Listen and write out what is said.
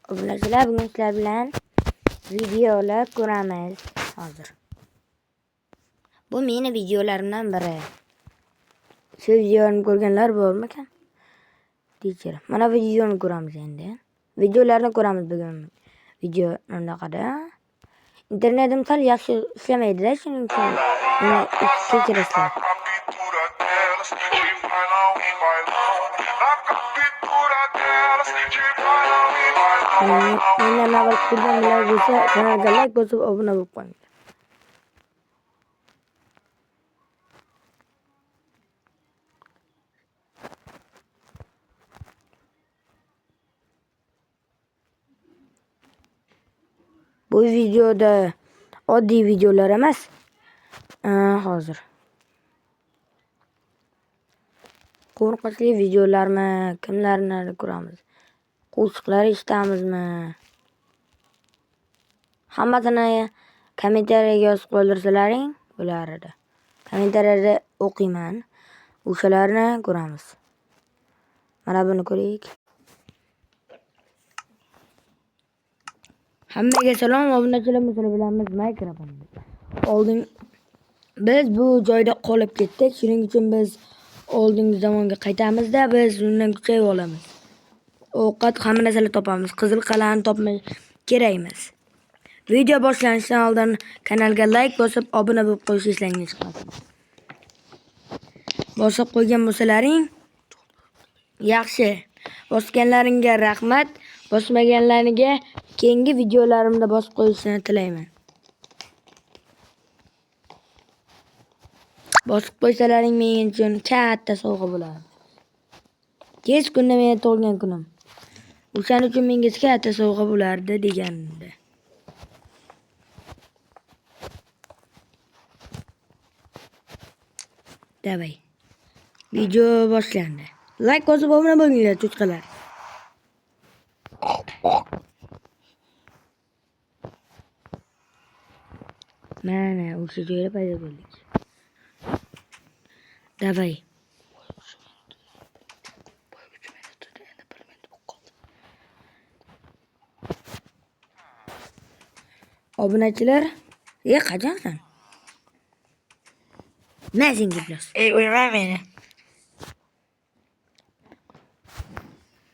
Obunachilar, bugun sizlar bilan videolar ko'ramiz hozir. Bu meni videolarimdan biri. Shu videoni ko'rganlar bormikan? Teacher. Mana videoni ko'ramiz endi. Videolarni ko'ramiz bugun. Video naqada. Internetim sal yaxshi ishlamaydi-da, shuning uchun meni kechirasizlar. Mendan avval ko'rganlar bo'lsa, kanalga like bosib, obuna bo'lib qo'ying. Bu videoda oddiy videolar emas. Hozir qo'rqinchli videolarmi, kimlarni ko'ramiz? Qo'shiqlar eshitamizmi? Hammasini kommentariyaga yozib qoldirsalaring bo'lar edi. Kommentariyada o'qiyman. O'shalarni ko'ramiz. Mana buni ko'ring. Hammaga salom, obunachilar, sizlar bilan mikrofon. Oldin biz bu joyda qolib ketdik. Shuning uchun biz oldingi zamonga qaytamiz-da, biz undan kuchayib olamiz. Ovqat hamma narsalarni topamiz. Qizil qal'ani topmay kerak emas. Video boshlanishidan oldin kanalga like bosib, obuna bo'lib qo'yishni eslangiz qolsin. Bosib qo'ygan bo'lsalaring yaxshi. Bosganlaringga rahmat. Bosmaganlarga keyingi videolarimda bosib qo'yishni tilayman. Bosib qo'ysalaring men uchun katta sovg'a bo'ladi. Kech kunda meni tug'ilgan kunim. O'shaning uchun menga katta sovg'a bo'lardi deganda. Davay. Video boshlandi. Like bosib obuna bo'linglar, cho'chqalar. Mana o'sha joyda paydo bo'ldik. Davay. Obunachilar, qachonsan? Nima sen gaplasang? Uyma meni.